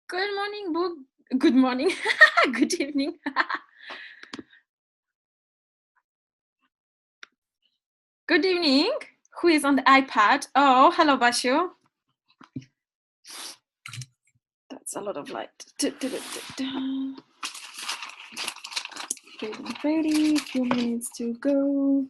Good morning, Book. Good morning. Good evening. Good evening. Who is on the iPad? Oh, hello, Bashu. That's a lot of light. Ready. A few minutes to go.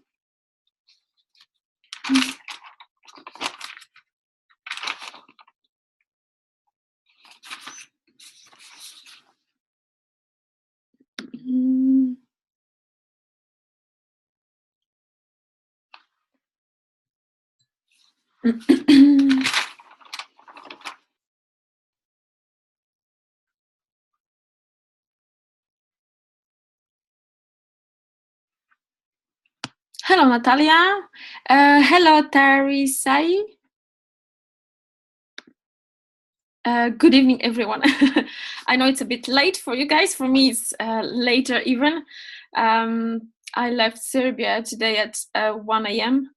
Hello, Natalia. Hello, Tarisai. Good evening, everyone. I know it's a bit late for you guys. For me, it's later even. I left Serbia today at 1 a.m.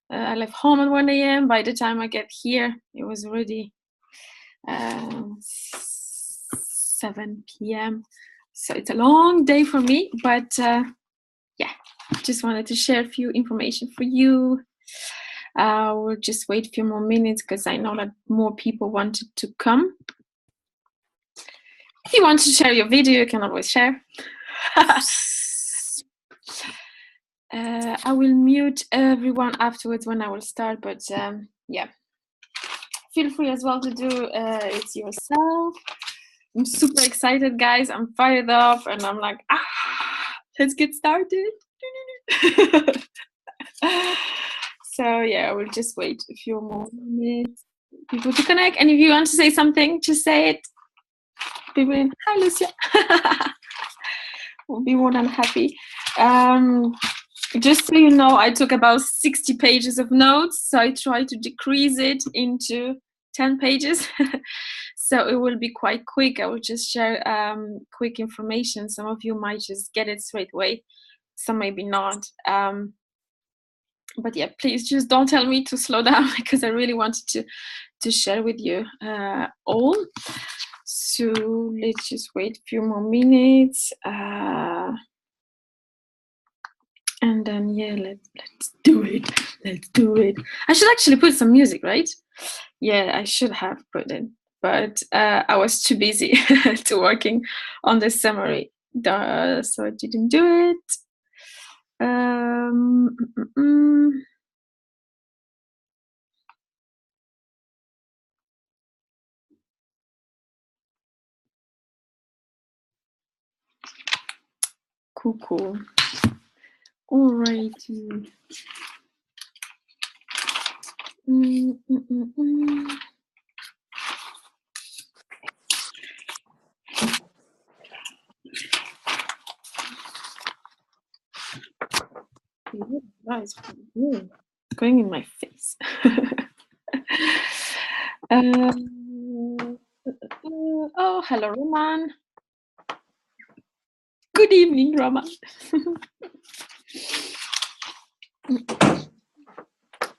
I left home at 1 a.m. By the time I get here, it was already 7 p.m. So it's a long day for me, but yeah, just wanted to share a few information for you. We'll just wait a few more minutes because I know that more people wanted to come. If you want to share your video, you can always share. I will mute everyone afterwards when I will start, but yeah, feel free as well to do it yourself. I'm super excited, guys. I'm fired up, and I'm like, let's get started. So yeah, we'll just wait a few more minutes, people to connect. And if you want to say something, just say it. People in, hi, Lucia. We'll be more than happy. Just so you know, I took about 60 pages of notes, so I tried to decrease it into 10 pages. So it will be quite quick. I will just share quick information. Some of you might just get it straight away, some maybe not. But yeah, please just don't tell me to slow down because I really wanted to share with you all. So let's just wait a few more minutes. And then, yeah, let's do it. Let's do it. I should actually put some music, right? Yeah, I should have put it. But I was too busy to working on the summary. So I didn't do it. Cool. Alrighty. Guys, going in my face. Oh, hello, Roman. Good evening, Roman.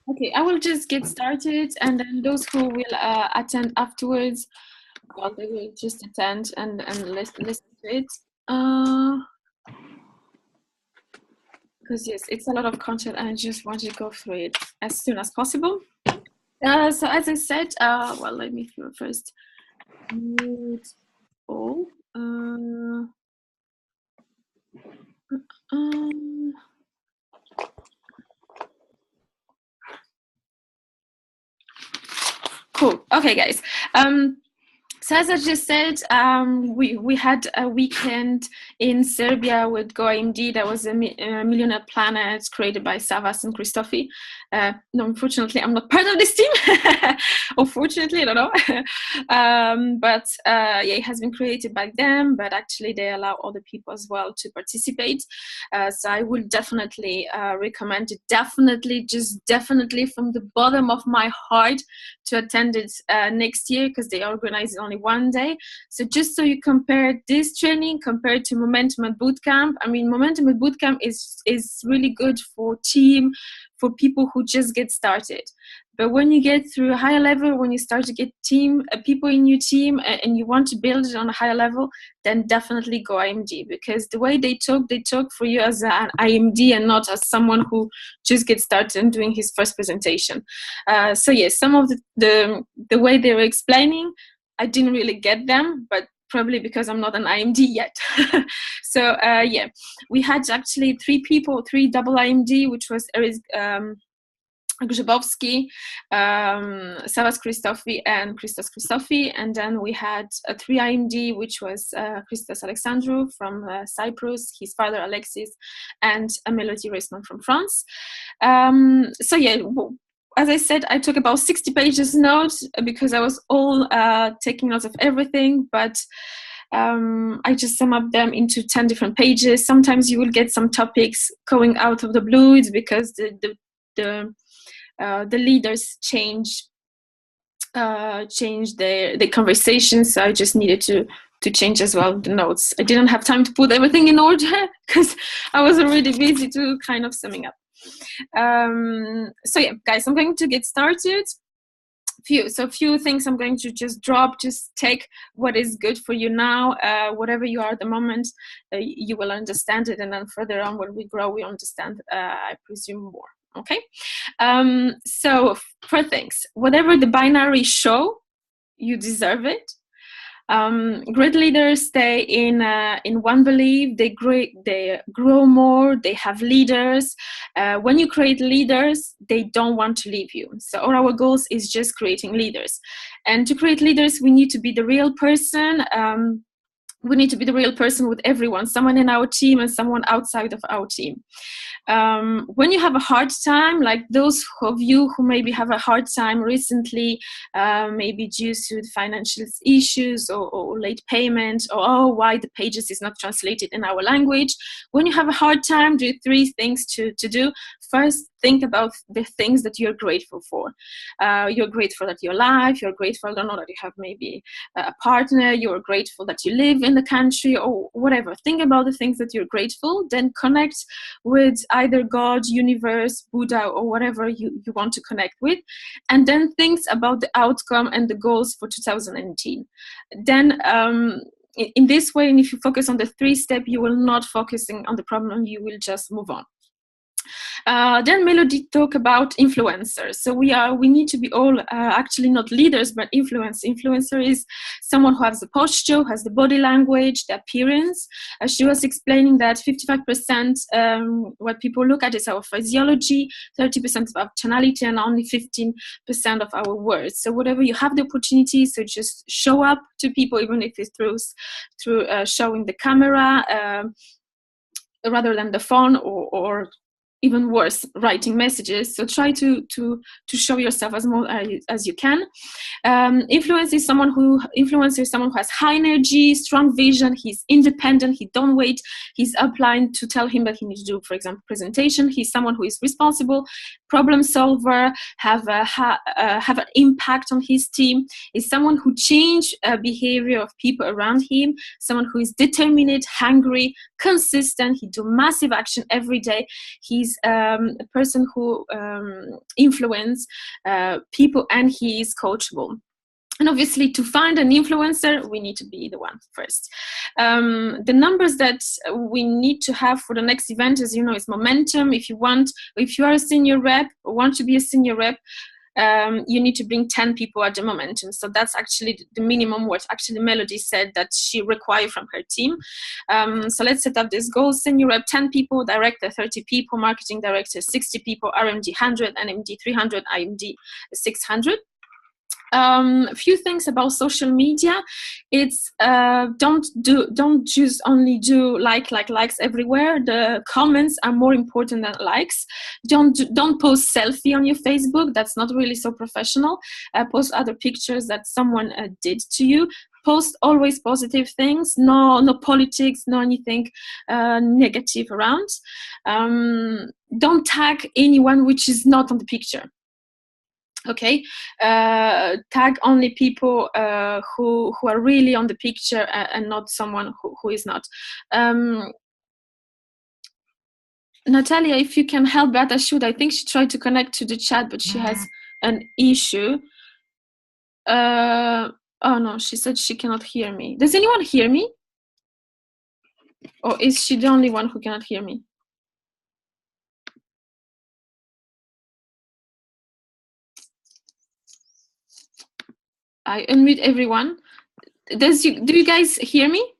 Okay, I will just get started, and then those who will attend afterwards, well, they will just attend and listen to it. Because yes, it's a lot of content, and I just want to go through it as soon as possible. So as I said, well, let me first mute all. Cool. Okay, guys. So as I just said, we had a weekend in Serbia with Go IMD. That was a Millionaire Planet created by Savas and Christofi. No, unfortunately, I'm not part of this team. Unfortunately, I don't know. But yeah, it has been created by them, but actually they allow other people as well to participate. So I would definitely recommend it, definitely from the bottom of my heart to attend it next year, because they organize it only one day. So just so you compare this training compared to Momentum at Bootcamp. I mean, Momentum at Bootcamp is really good for team, for people who just get started. But when you get through a higher level, when you start to get people in your team, and you want to build it on a higher level, then definitely go IMD, because the way they talk for you as an IMD and not as someone who just gets started and doing his first presentation. So yes, some of the way they were explaining, I didn't really get them, but probably because I'm not an IMD yet. So yeah, we had actually three double IMD, which was Grzybowski, Savas Christofi, and Christos Christofi. And then we had a 3 IMD, which was Christos Alexandrou from Cyprus, his father Alexis, and a Melody Reisman from France. So yeah, as I said, I took about 60 pages notes because I was all taking notes of everything, but I just sum up them into 10 different pages. Sometimes you will get some topics going out of the blue. It's because the leaders change their conversations. So I just needed to change as well the notes. I didn't have time to put everything in order because I was already busy to kind of summing up. So yeah, guys, I'm going to get started. Few things I'm going to just drop. Just take what is good for you now. Whatever you are at the moment, you will understand it, and then further on when we grow, we understand, I presume, more. Okay, so 4 things. Whatever the binary show, you deserve it. Great leaders stay in one belief. They grow more. They have leaders. When you create leaders, they don't want to leave you. So our goals is just creating leaders. And to create leaders, we need to be the real person. We need to be the real person with everyone, someone in our team and someone outside of our team. When you have a hard time, like those of you who maybe have a hard time recently, maybe due to the financial issues or late payment, or why the pages is not translated in our language. When you have a hard time, do 3 things to do. First, think about the things that you're grateful for. You're grateful that you're alive. You're grateful, I don't know, that you have maybe a partner. You're grateful that you live in the country or whatever. Think about the things that you're grateful. Then connect with either God, universe, Buddha, or whatever you want to connect with. And then think about the outcome and the goals for 2018. Then in this way, and if you focus on the 3 steps, you will not focusing on the problem. You will just move on. Then Melody talk about influencers. So we need to be all actually not leaders, but influencers. Influencer is someone who has the posture, has the body language, the appearance. She was explaining that 55% what people look at is our physiology, 30% of our tonality, and only 15% of our words. So whatever you have the opportunity, so just show up to people, even if it's through showing the camera rather than the phone, or even worse, writing messages. So try to show yourself as more as you can. Influencer is someone who has high energy, strong vision. He's independent. He don't wait his upline to tell him that he needs to do, for example, presentation. He's someone who is responsible, problem solver, have an impact on his team. Is someone who change behavior of people around him. Someone who is determined, hungry, consistent. He do massive action every day. He's a person who influence people, and he is coachable. And obviously, to find an influencer, we need to be the one first. The numbers that we need to have for the next event, as you know, is momentum. If you are a senior rep or want to be a senior rep, you need to bring 10 people at the momentum. So that's actually the minimum what actually Melody said that she required from her team. So let's set up this goal. Senior rep 10 people, director 30 people, marketing director 60 people, RMD 100, NMD 300, IMD 600. A few things about social media. It's don't just only do likes everywhere. The comments are more important than likes. Don't post selfie on your Facebook. That's not really so professional. Post other pictures that someone did to you. Post always positive things. No politics, no anything negative around. Don't tag anyone which is not on the picture. Okay, tag only people who are really on the picture, and not someone who is not. Natalia, if you can help Beata Shoot, I think she tried to connect to the chat, but she has an issue. Oh no, she said she cannot hear me. Does anyone hear me? Or is she the only one who cannot hear me? I unmute everyone. Do you guys hear me?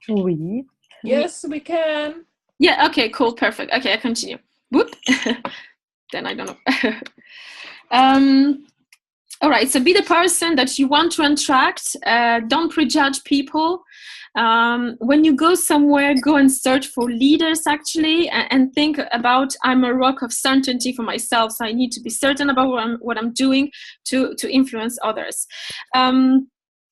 Oui. Yes, we can. Yeah, okay, cool, perfect. Okay, I continue. Whoop. Then I don't know. All right, so be the person that you want to attract. Don't prejudge people. When you go somewhere, go and search for leaders, actually, and think about, I'm a rock of certainty for myself, so I need to be certain about what I'm doing to influence others.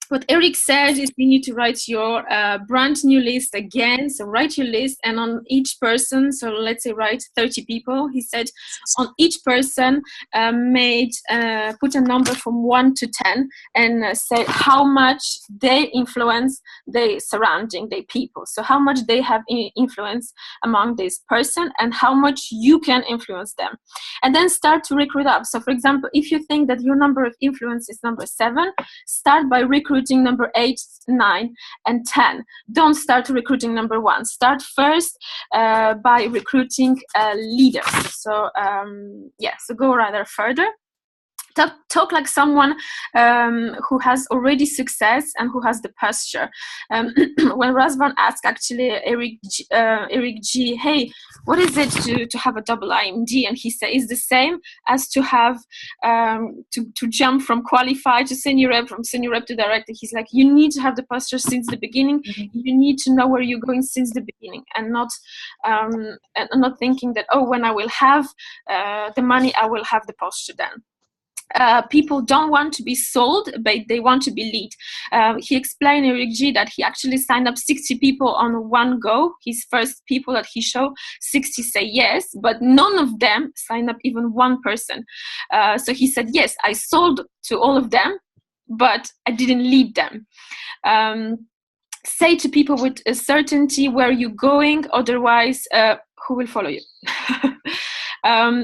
What Eric said is you need to write your brand new list again. So write your list, and on each person, so let's say write 30 people. He said on each person put a number from 1 to 10 and say how much they influence their surrounding, their people. So how much they have influence among this person and how much you can influence them. And then start to recruit up. So for example, if you think that your number of influence is number 7, start by recruiting number 8, 9, and 10. Don't start recruiting number 1. Start first by recruiting leaders. So so go rather further. Talk like someone who has already success and who has the posture. When Razvan asked actually Eric G, hey, what is it to have a double IMD? And he said it's the same as to have to jump from qualified to senior rep, from senior rep to director. He's like, you need to have the posture since the beginning. You need to know where you're going since the beginning, and not thinking that, oh, when I will have the money, I will have the posture then. People don't want to be sold, but they want to be lead. He explained, Eric G, that he actually signed up 60 people on one go. His first people that he showed, 60 say yes, but none of them signed up even one person. So he said, yes, I sold to all of them, but I didn't lead them. Say to people with a certainty where you're going, otherwise who will follow you?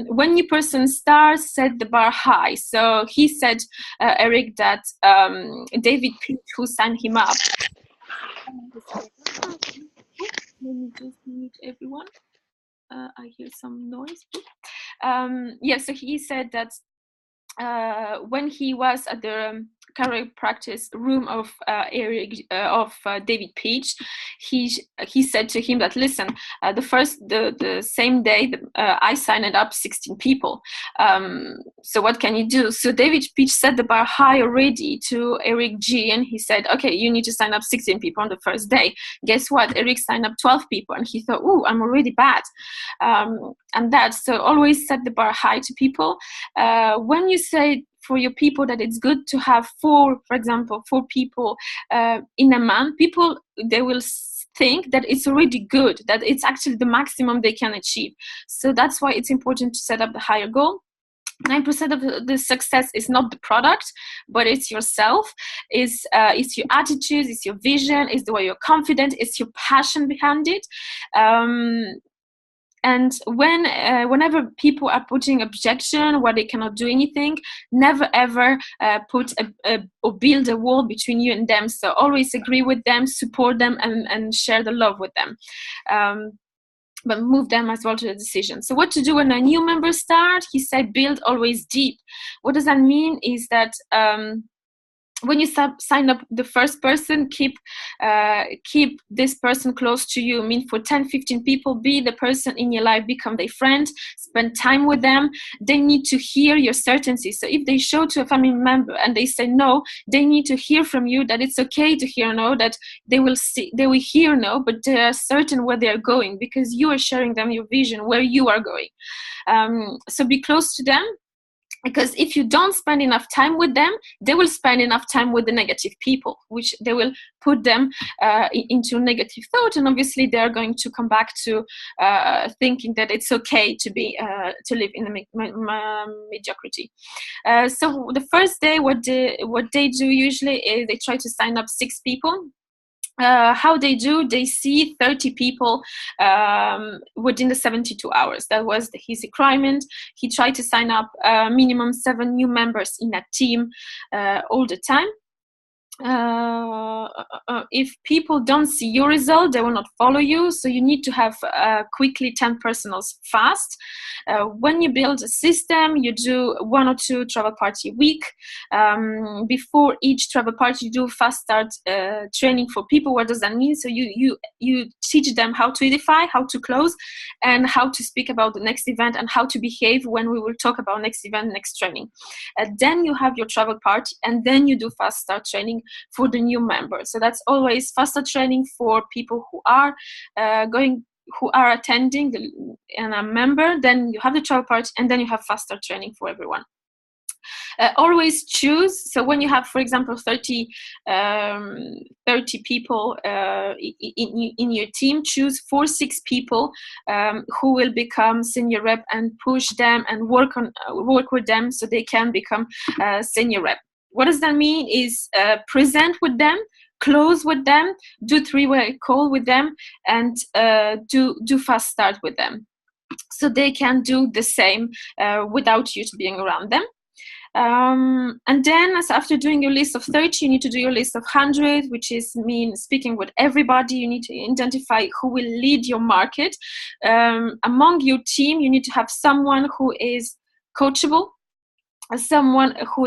When new person starts, set the bar high. So he said, Eric, that David Peach, who signed him up. Let me just mute everyone. I hear some noise. So he said that when he was at the career practice room of David Peach, he said to him that, listen, the same day I signed up 16 people. So what can you do? So David Peach set the bar high already to Eric G, and he said, okay, you need to sign up 16 people on the first day. Guess what? Eric signed up 12 people, and he thought, oh, I'm already bad. So always set the bar high to people. When you say for your people that it's good to have 4 people in a month, people, they will think that it's already good, that it's actually the maximum they can achieve. So that's why it's important to set up the higher goal. 9% of the success is not the product, but it's yourself, it's your attitude, it's your vision, it's the way you're confident, it's your passion behind it. And whenever people are putting objection, where they cannot do anything, never ever put or build a wall between you and them. So always agree with them, support them, and share the love with them. But move them as well to the decision. So what to do when a new member starts? He said, build always deep. What does that mean is that when you sign up the first person, keep this person close to you. I mean, for 10, 15 people, be the person in your life, become their friend, spend time with them. They need to hear your certainty. So if they show to a family member and they say no, they need to hear from you that it's okay to hear no, that they will hear no, but they are certain where they are going because you are sharing them your vision, where you are going. So be close to them. Because if you don't spend enough time with them, they will spend enough time with the negative people, which they will put them into negative thought, and obviously they are going to come back to thinking that it's okay to live in a mediocrity. So the first day, what they do usually is they try to sign up 6 people. how they see 30 people within the 72 hours. That was his requirement. He tried to sign up minimum 7 new members in a team all the time. If people don't see your result, they will not follow you. So you need to have quickly 10 personals fast. When you build a system, you do 1 or 2 travel party a week. Before each travel party, you do fast start training for people. What does that mean? So you teach them how to edify, how to close, and how to speak about the next event, and how to behave when we will talk about next event, next training. Then you have your travel party, and then you do fast start training for the new members. So that's always faster training for people who are who are attending and a member. Then you have the travel party, and then you have faster training for everyone. Always choose. So when you have, for example, 30 people in your team, choose 4-6 people who will become senior rep, and push them and work with them so they can become senior rep. What does that mean is present with them, close with them, do 3-way call with them, and do fast start with them. So they can do the same without you being around them. And then after doing your list of 30, you need to do your list of 100, which means speaking with everybody. You need to identify who will lead your market. Among your team, you need to have someone who is coachable, someone who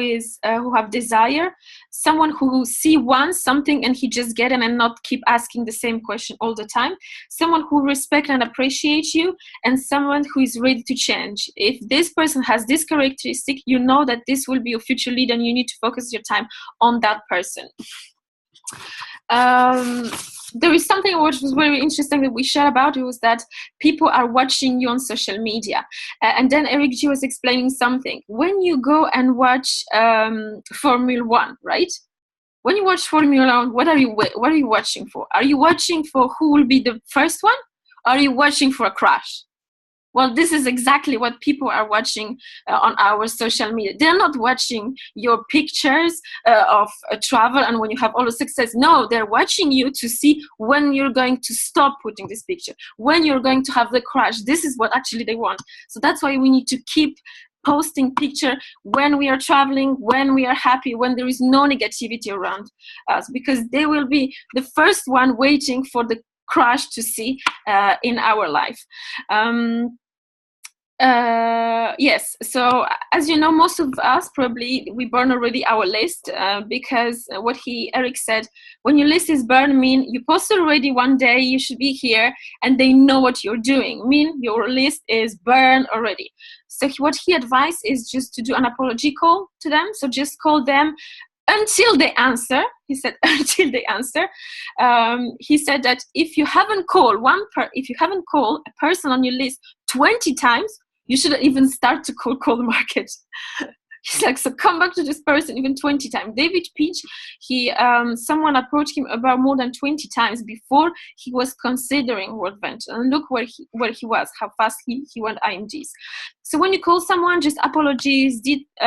have desire, someone who wants something and he just get it and not keep asking the same question all the time, someone who respect and appreciate you, and someone who is ready to change. If this person has this characteristic, you know that this will be your future leader, and you need to focus your time on that person. There is something which was very interesting that we shared about. It was that people are watching you on social media. And then Eric G was explaining something. When you go and watch Formula 1, right? When you watch Formula 1, what are you watching for? Are you watching for who will be the first one? Or are you watching for a crash? Well, this is exactly what people are watching on our social media. They're not watching your pictures of travel and when you have all the success. No, they're watching you to see when you're going to stop putting this picture, when you're going to have the crash. This is what actually they want. So that's why we need to keep posting picture when we are traveling, when we are happy, when there is no negativity around us, because they will be the first one waiting for the crash to see in our life. Yes, so as you know, most of us probably we burn already our list because what Eric said, when your list is burned, mean you posted already one day, you should be here and they know what you're doing, mean your list is burned already. So what he advised is just to do an apology call to them. So just call them until they answer. He said until they answer. He said that if you haven't called a person on your list 20 times, you should even start to call the market. He's like, so come back to this person even 20 times. David Peach, someone approached him about more than 20 times before he was considering World Venture. And look where he was, how fast he went IMDs. So when you call someone, just apologies,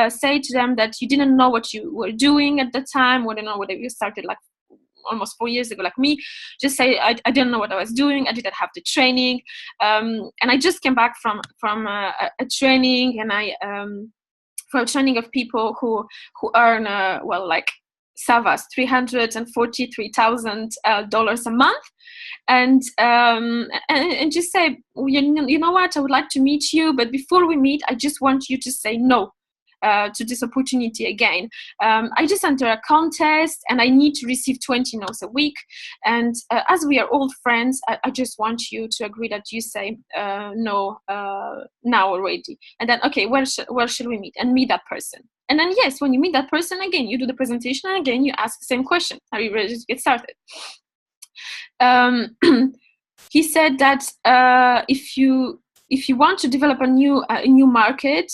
say to them that you didn't know what you were doing at the time, or whether you started like almost 4 years ago, like me. Just say I didn't know what I was doing. I didn't have the training, and I just came back from a training, and for a training of people who earn like Savas $343,000 a month, and just say, you know what, I would like to meet you, but before we meet, I just want you to say no to this opportunity again. I just enter a contest and I need to receive 20 no's a week, and as we are old friends, I just want you to agree that you say no now already, and then okay, where should we meet, and meet that person. And then yes, when you meet that person again, you do the presentation, and again you ask the same question: are you ready to get started? He said that if you want to develop a new market,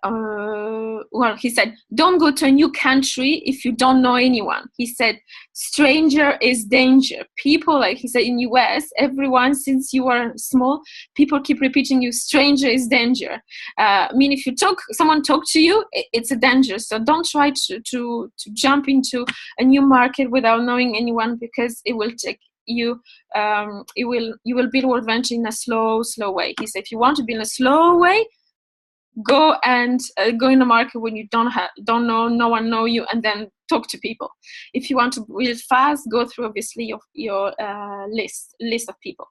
well, he said, don't go to a new country if you don't know anyone. He said, stranger is danger. People, like he said, in US, everyone, since you are small, people keep repeating you, stranger is danger. I mean, if someone talk to you, it's a danger. So don't try to jump into a new market without knowing anyone, because it will take you will build World Venture in a slow way. He said, if you want to be in a slow way, go and go in a market when you don't know, no one know you, and then talk to people. If you want to build fast, go through obviously your list of people.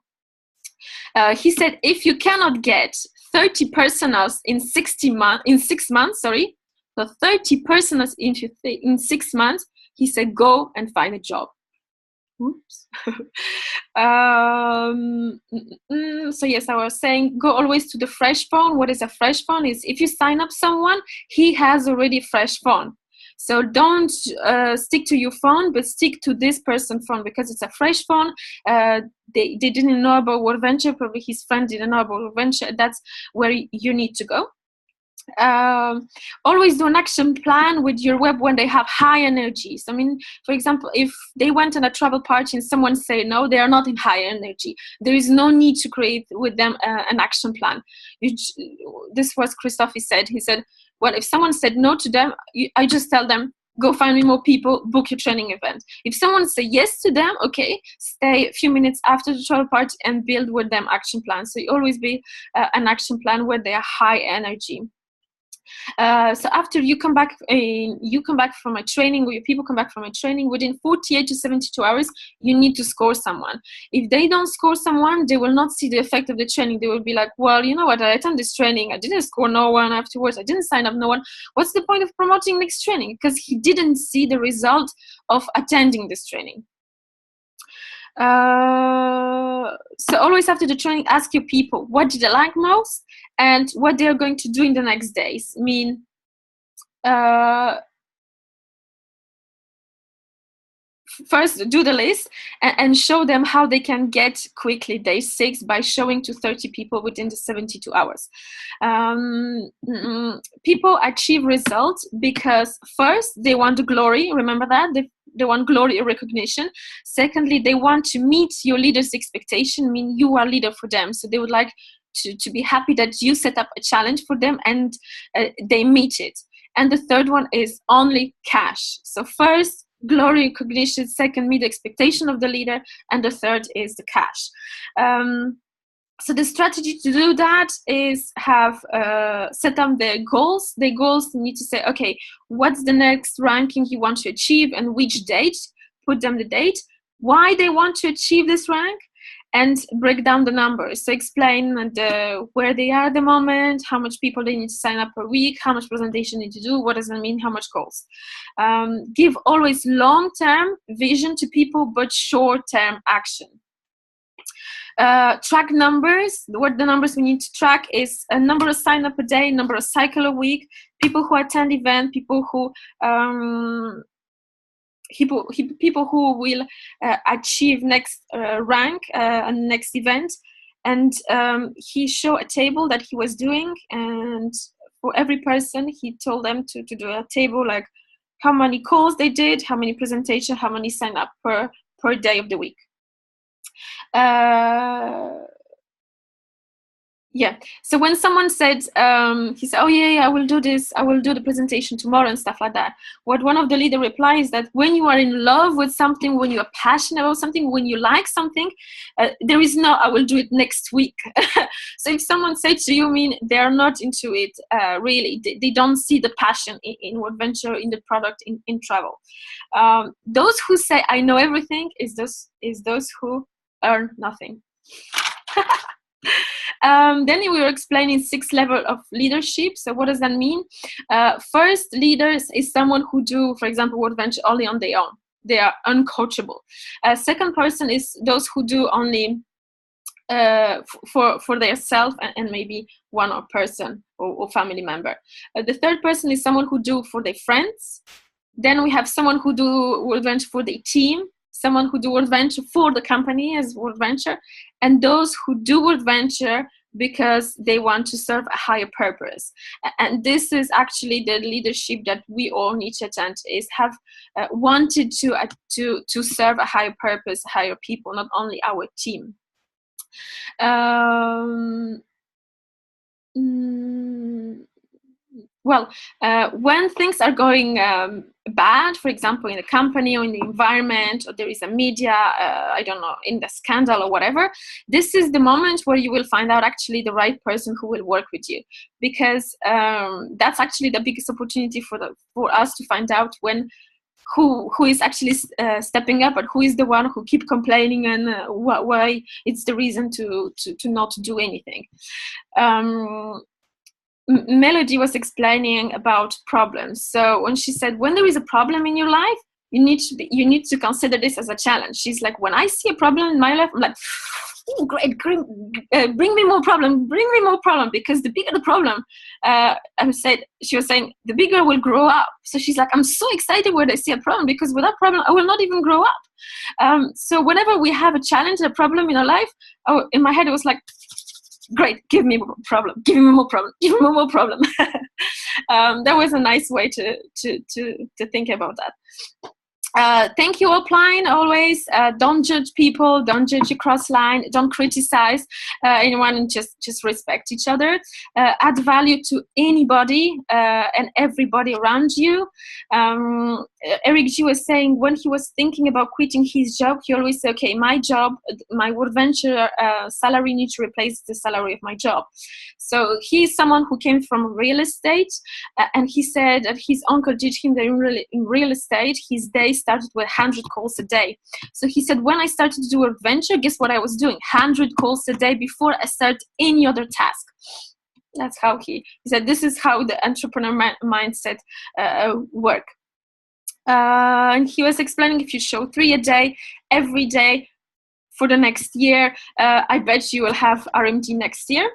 He said, if you cannot get 30 personals in 6 months, so 30 personals in 6 months, he said, go and find a job. Oops. So yes, I was saying, go always to the fresh phone. What is a fresh phone? Is if you sign up someone, he has already a fresh phone. So don't stick to your phone, but stick to this person's phone, because it's a fresh phone. They didn't know about World Venture. Probably his friend didn't know about World Venture. That's where you need to go. Always do an action plan with your web when they have high energy. So, I mean, for example, if they went on a travel party and someone say no, they are not in high energy. There is no need to create with them an action plan. This was Christophe said. He said, well, if someone said no to them, I just tell them, go find me more people, book your training event. If someone say yes to them, okay, stay a few minutes after the travel party and build with them action plans. So you always be an action plan where they are high energy. So after you come back from a training, or your people come back from a training, within 48 to 72 hours, you need to score someone. If they don't score someone, they will not see the effect of the training. They will be like, well, you know what, I attended this training, I didn't score no one afterwards, I didn't sign up no one. What's the point of promoting next training? Because he didn't see the result of attending this training. So always after the training, ask your people what did they like most and what they are going to do in the next days. I mean, first do the list and show them how they can get quickly day 6 by showing to 30 people within the 72 hours. People achieve results because first they want the glory. Remember that they want glory or recognition. Secondly, they want to meet your leader's expectation. I mean, you are leader for them, so they would like to be happy that you set up a challenge for them and they meet it. And the third one is only cash. So first, glory, recognition. Second, meet the expectation of the leader. And the third is the cash. So the strategy to do that is have set up their goals. The goals need to say, okay, what's the next ranking you want to achieve and which date? Put them the date. Why they want to achieve this rank? And break down the numbers. So explain where they are at the moment, how much people they need to sign up per week, how much presentation they need to do, what does that mean, how much goals. Give always long-term vision to people, but short-term action. Track numbers. What the numbers we need to track is a number of sign-up a day, number of cycle a week, people who attend event, people who will achieve next rank and next event. And he showed a table that he was doing, and for every person he told them to do a table like how many calls they did, how many presentations, how many sign up per day of the week. Yeah. So when someone said, he said, oh yeah, I will do this, I will do the presentation tomorrow and stuff like that. What one of the leader replies that when you are in love with something, when you are passionate about something, when you like something, there is no, I will do it next week. So if someone says to you, I mean, they are not into it, really, they don't see the passion in World Venture, in the product, in travel. Those who say, I know everything is those who earn nothing. Then we were explaining 6 levels of leadership. So what does that mean? First, leaders is someone who do, for example, World Venture only on their own. They are uncoachable. Second person is those who do only for their self and maybe one or person or family member. The third person is someone who do for their friends. Then we have someone who do World Venture for their team, someone who do World Venture for the company as World Venture, and those who do World Venture because they want to serve a higher purpose. And this is actually the leadership that we all need to attend, is have wanted to serve a higher purpose, higher people, not only our team. Well, when things are going bad, for example, in the company or in the environment, or there is a media, I don't know, in the scandal or whatever, this is the moment where you will find out actually the right person who will work with you, because that's actually the biggest opportunity for us to find out when who is actually stepping up, but who is the one who keep complaining, and why it's the reason to not do anything. Melody was explaining about problems. So when she said, when there is a problem in your life, you need to consider this as a challenge. She's like, when I see a problem in my life, I'm like, oh, great, bring me more problem, because the bigger the problem, she was saying, the bigger will grow up. So she's like, I'm so excited when I see a problem, because without problem, I will not even grow up. So whenever we have a challenge, a problem in our life, in my head, it was like, great, give me more problem, give me more problem, give me more problem. That was a nice way to think about that. Thank you, Upline, always. Don't judge people, don't judge your cross line, don't criticize anyone, and just respect each other. Add value to anybody and everybody around you. Eric G was saying when he was thinking about quitting his job, he always said, okay, my job, my WorldVenture salary needs to replace the salary of my job. So he's someone who came from real estate, and he said that his uncle did him in real estate. His day started with 100 calls a day. So he said, when I started to do WorldVenture, guess what I was doing? 100 calls a day before I start any other task. That's how he said, this is how the entrepreneur mindset work. And he was explaining, if you show 3 a day, every day for the next year, I bet you will have RMD next year.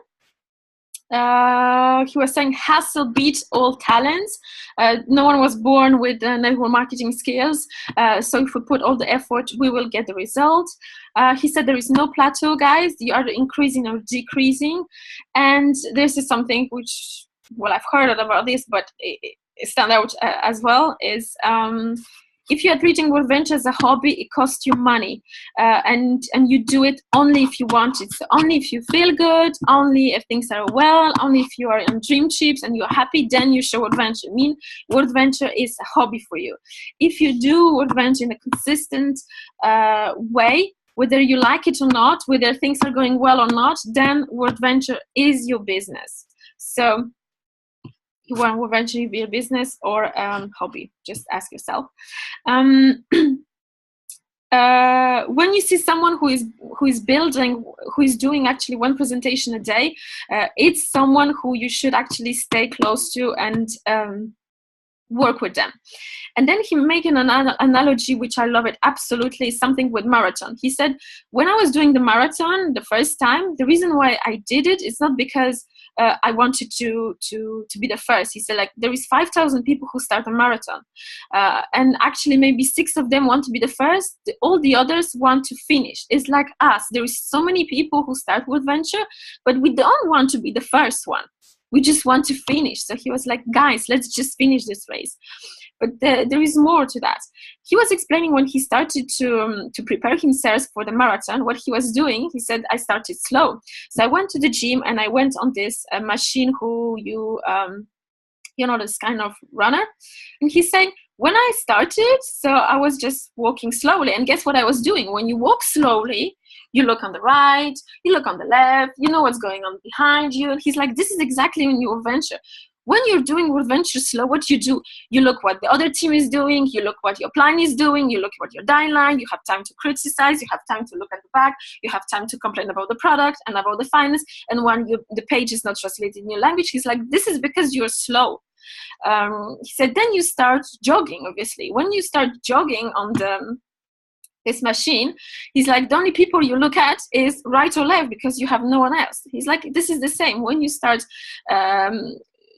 He was saying hustle beats all talents. No one was born with network marketing skills. So if we put all the effort, we will get the result. He said there is no plateau, guys. You are increasing or decreasing. And this is something which, well, I've heard about this, but it stand out as well, is if you are treating WorldVenture as a hobby, it costs you money, and you do it only if you want it. So only if you feel good, only if things are well, only if you are on dream chips and you're happy, then you show WorldVenture. I mean, WorldVenture is a hobby for you. If you do WorldVenture in a consistent way, whether you like it or not, whether things are going well or not, then WorldVenture is your business. So you want to eventually be a business or hobby? Just ask yourself. When you see someone who is building, who is doing actually 1 presentation a day, it's someone who you should actually stay close to and work with them. And then he made an analogy, which I love it absolutely, something with marathon. He said, when I was doing the marathon the first time, the reason why I did it is not because I wanted to be the first. He said, like, there is 5,000 people who start a marathon, and actually maybe 6 of them want to be the first. All the others want to finish. It's like us. There is so many people who start WorldVenture, but we don't want to be the first one. We just want to finish. So he was like, guys, let's just finish this race. But there is more to that. He was explaining when he started to prepare himself for the marathon, what he was doing. He said, I started slow. So I went to the gym and I went on this machine who you know, this kind of runner. And he's saying, when I started, so I was just walking slowly. And guess what I was doing? When you walk slowly, you look on the right, you look on the left, you know what's going on behind you. And he's like, this is exactly in your venture. When you're doing WorldVenture slow, what you do, you look what the other team is doing, you look what your plan is doing, you look what your deadline, you have time to criticize, you have time to look at the back, you have time to complain about the product and about the finance. And when the page is not translated in your language, he's like, this is because you're slow. He said, then you start jogging, obviously. When you start jogging on this machine, he's like, the only people you look at is right or left because you have no one else. He's like, this is the same. When you start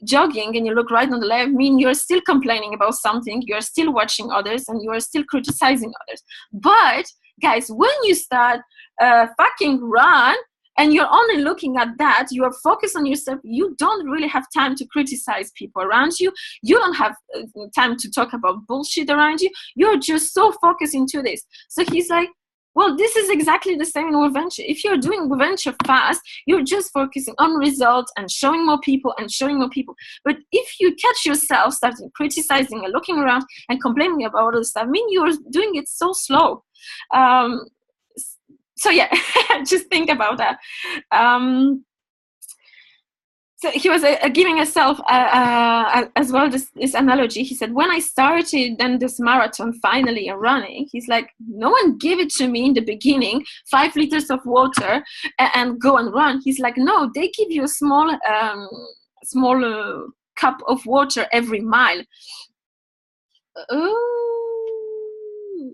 jogging and you look right on the left, mean you're still complaining about something, you're still watching others, and you are still criticizing others. But guys, when you start fucking run, and you're only looking at that, you are focused on yourself, you don't really have time to criticize people around you. You don't have time to talk about bullshit around you. You're just so focused into this. So he's like, well, this is exactly the same in venture. If you're doing venture fast, you're just focusing on results and showing more people and showing more people. But if you catch yourself starting criticizing and looking around and complaining about other stuff, I mean, you're doing it so slow. So yeah, just think about that. So he was giving himself as well this analogy. He said, when I started then this marathon finally running, he's like, no one gave it to me in the beginning, 5 liters of water and go and run. He's like, no, they give you a small cup of water every mile.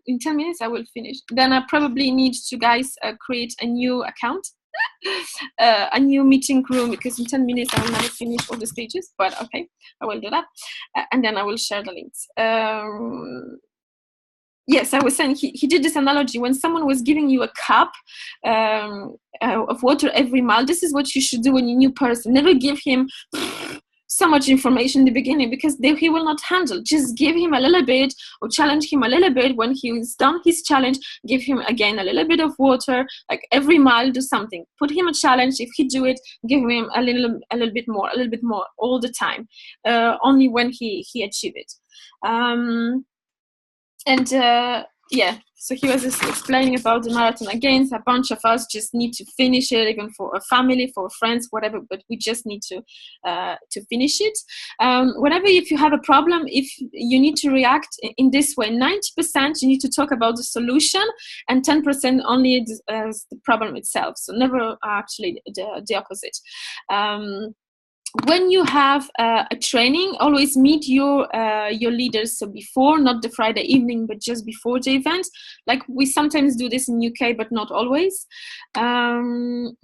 In 10 minutes I will finish. Then I probably need to guys create a new account. A new meeting room, because in 10 minutes I will never finish all the stages, but okay, I will do that, and then I will share the links. Yes, I was saying he did this analogy. When someone was giving you a cup of water every mile, this is what you should do when you're a new person. Never give him so much information in the beginning, because he will not handle. Just give him a little bit, or challenge him a little bit. When he's done his challenge, give him again a little bit of water, like every mile. Do something, put him a challenge. If he do it, give him a little bit more all the time, only when he achieve it. Yeah, so he was just explaining about the marathon again. So a bunch of us just need to finish it, even for a family, for friends, whatever, but we just need to finish it. Whenever, if you have a problem, if you need to react in this way, 90% you need to talk about the solution, and 10% only as the problem itself. So never actually the opposite. When you have a training, always meet your leaders. So before, not the Friday evening, but just before the event. Like we sometimes do this in UK, but not always. When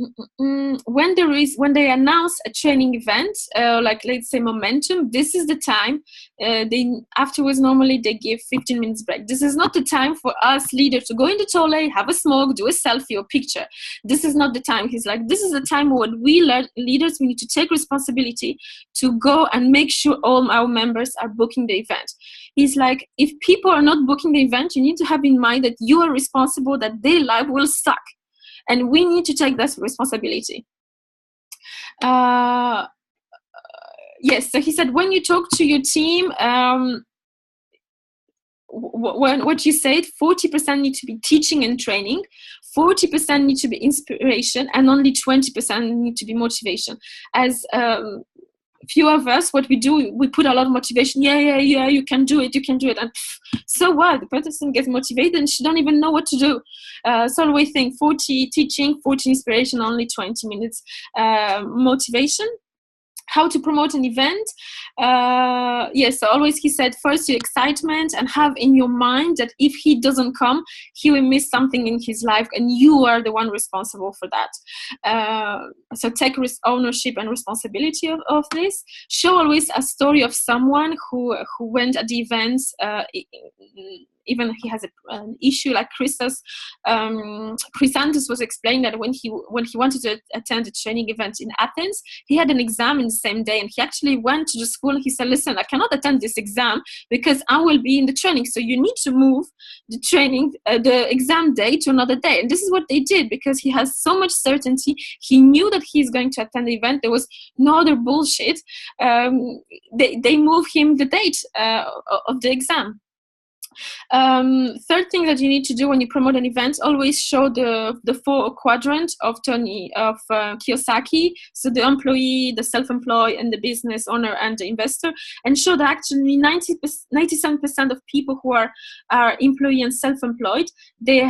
they announce a training event, like let's say Momentum, this is the time. Afterwards normally they give 15 minutes break. This is not the time for us leaders to go in the toilet, have a smoke, do a selfie or picture. This is not the time. He's like, this is the time when we leaders, we need to take responsibility to go and make sure all our members are booking the event. He's like, if people are not booking the event, you need to have in mind that you are responsible, that their life will suck, and we need to take that responsibility. Yes, so he said, when you talk to your team, what you said, 40% need to be teaching and training, 40% need to be inspiration, and only 20% need to be motivation. As few of us, what we do, we put a lot of motivation. Yeah, you can do it, and so what? The person gets motivated and she don't even know what to do. So always think 40 teaching, 40 inspiration, only 20 minutes motivation. How to promote an event? Yes, so always he said, first your excitement, and have in your mind that if he doesn't come, he will miss something in his life, and you are the one responsible for that. So take ownership and responsibility of this. Show always a story of someone who went at the events, even he has an issue like Chrysanthus was explaining that when he wanted to attend a training event in Athens, he had an exam in the same day, and he actually went to the school and he said, listen, I cannot attend this exam because I will be in the training, so you need to move the training, the exam day to another day. And this is what they did, because he has so much certainty. He knew that he's going to attend the event. There was no other bullshit. They moved him the date of the exam. Third thing that you need to do when you promote an event, always show the 4 quadrant of Kiyosaki. So the employee, the self-employed, and the business owner and the investor, and show that actually 97% of people who are employee and self-employed, they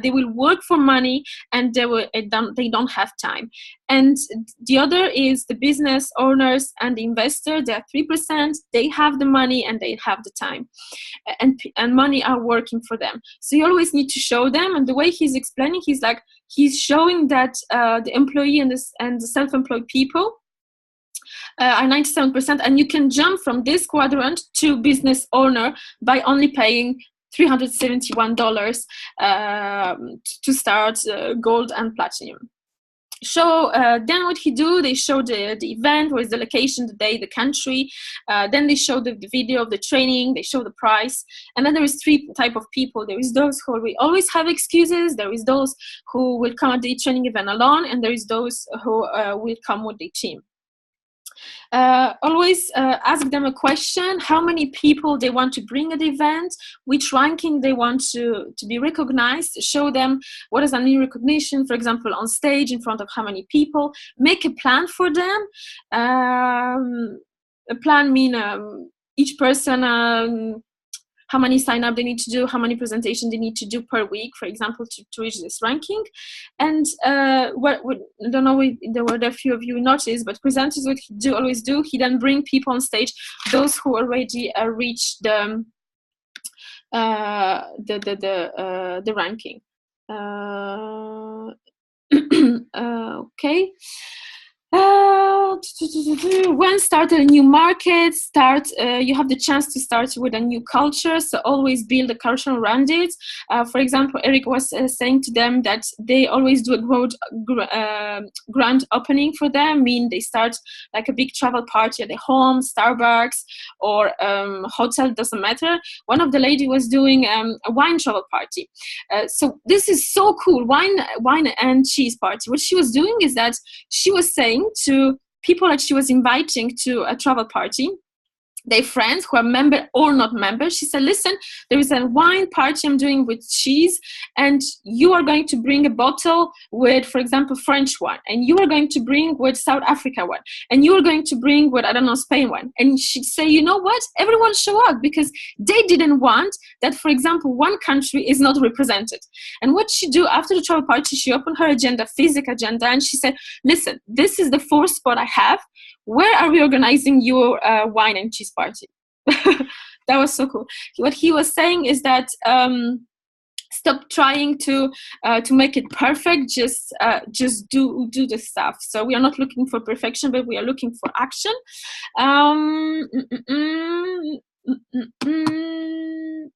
will work for money, and they don't have time. And the other is the business owners and the investor. They are 3%. They have the money and they have the time, and money are working for them. So you always need to show them. And the way he's explaining, he's showing that the employee and the self-employed people are 97%, and you can jump from this quadrant to business owner by only paying $371 to start gold and platinum. then what he do, they show the event, where is the location, the day, the country, then they show the video of the training, they show the price, and then there is three type of people. There is those who will always have excuses, there is those who will come at the training event alone, and there is those who will come with the team. Always ask them a question: how many people they want to bring at the event, which ranking they want to be recognized. Show them what is a new recognition, for example, on stage in front of how many people. Make a plan for them. A plan mean each person how many sign up they need to do, how many presentations they need to do per week, for example, to reach this ranking. And what I don't know if there were a few of you noticed, but presenters what he always do, he then bring people on stage, those who already reached the ranking. Okay. When start a new market, you have the chance to start with a new culture, so always build a culture around it. For example, Eric was saying to them that they always do a grand opening for them, mean they start like a big travel party at the home, Starbucks, or hotel, doesn't matter. One of the lady was doing a wine travel party. So this is so cool, wine and cheese party. What she was doing is that she was saying to people that she was inviting to a travel party, their friends who are member or not members, she said, listen, there is a wine party I'm doing with cheese, and you are going to bring a bottle with, for example, French wine, and you are going to bring with South Africa one, and you are going to bring with, I don't know, Spain one. And she'd say, you know what, everyone show up, because they didn't want that, for example, one country is not represented. And what she do after the travel party, she opened her agenda, physical agenda, and she said, listen, this is the 4th spot I have. Where are we organizing your wine and cheese party? That was so cool. What he was saying is that stop trying to make it perfect. Just do the stuff. So we are not looking for perfection, but we are looking for action.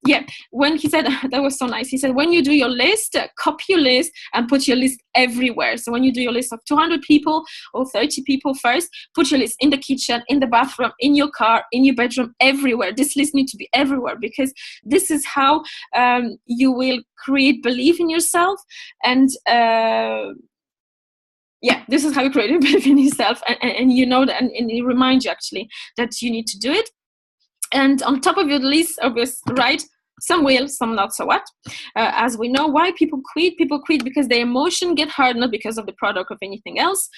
Yeah, when he said, that was so nice, he said, when you do your list, copy your list and put your list everywhere. So when you do your list of 200 people or 30 people, first put your list in the kitchen, in the bathroom, in your car, in your bedroom, everywhere. This list needs to be everywhere, because this is how you will create belief in yourself. And yeah, this is how you create belief in yourself, and you know that, and it reminds you actually that you need to do it. And on top of your list, obviously, right, some will, some not so what. As we know, why people quit because their emotion get hurt, not because of the product or anything else.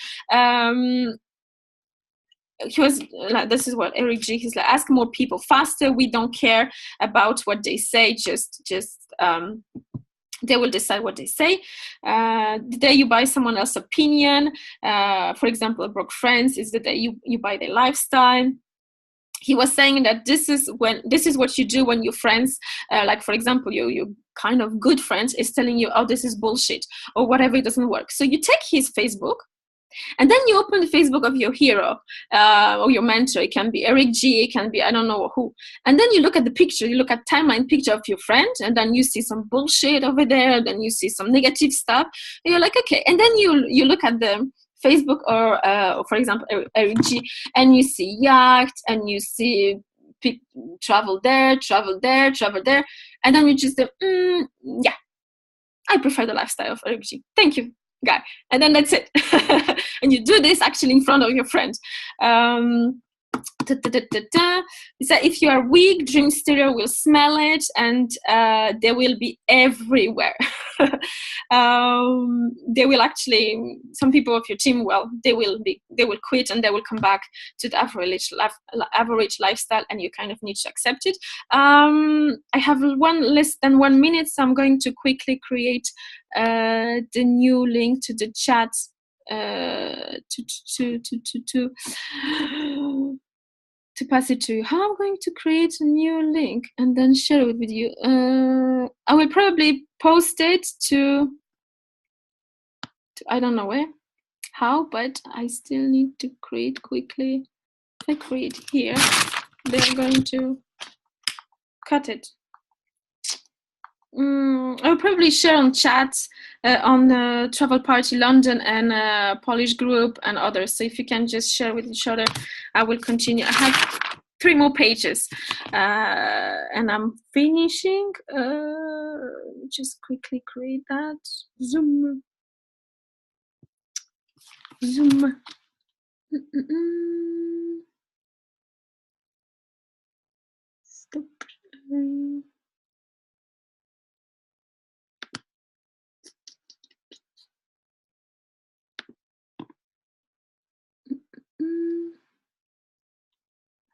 He was like, this is what Eric G, he's like, ask more people faster. We don't care about what they say, just they will decide what they say. The day you buy someone else's opinion, for example, broke friends, is the day you buy their lifestyle. He was saying that this is what you do when your friends, like for example, your kind of good friends is telling you, oh, this is bullshit, or whatever, it doesn't work. So you take his Facebook, and then you open the Facebook of your hero or your mentor. It can be Eric G, it can be I don't know who. And then you look at the picture, you look at timeline picture of your friend, and then you see some bullshit over there, then you see some negative stuff. And you're like, okay. And then you look at the Facebook or for example, Eric G, and you see yacht, and you see travel there, and then you just say, yeah, I prefer the lifestyle of Eric G. Thank you, guy. And then that's it. And you do this actually in front of your friend. He said, if you are weak, Dream Stereo will smell it, and they will be everywhere. They will actually, some people of your team, well, they will quit, and they will come back to the average lifestyle, and you kind of need to accept it. I have less than 1 minute, so I'm going to quickly create the new link to the chat to pass it to you. How I'm going to create a new link and then share it with you. I will probably post it to I don't know where, how, but I still need to create quickly. If I create here, they're going to cut it. I'll probably share on chat on the Travel Party London and Polish group and others. So if you can just share with each other, I will continue. I have 3 more pages and I'm finishing. Just quickly create that. Zoom. Stop.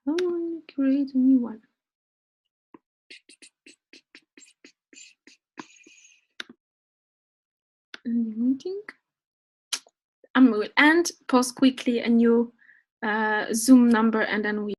How do I create a new one? Meeting. I'm going to post quickly a new Zoom number and then we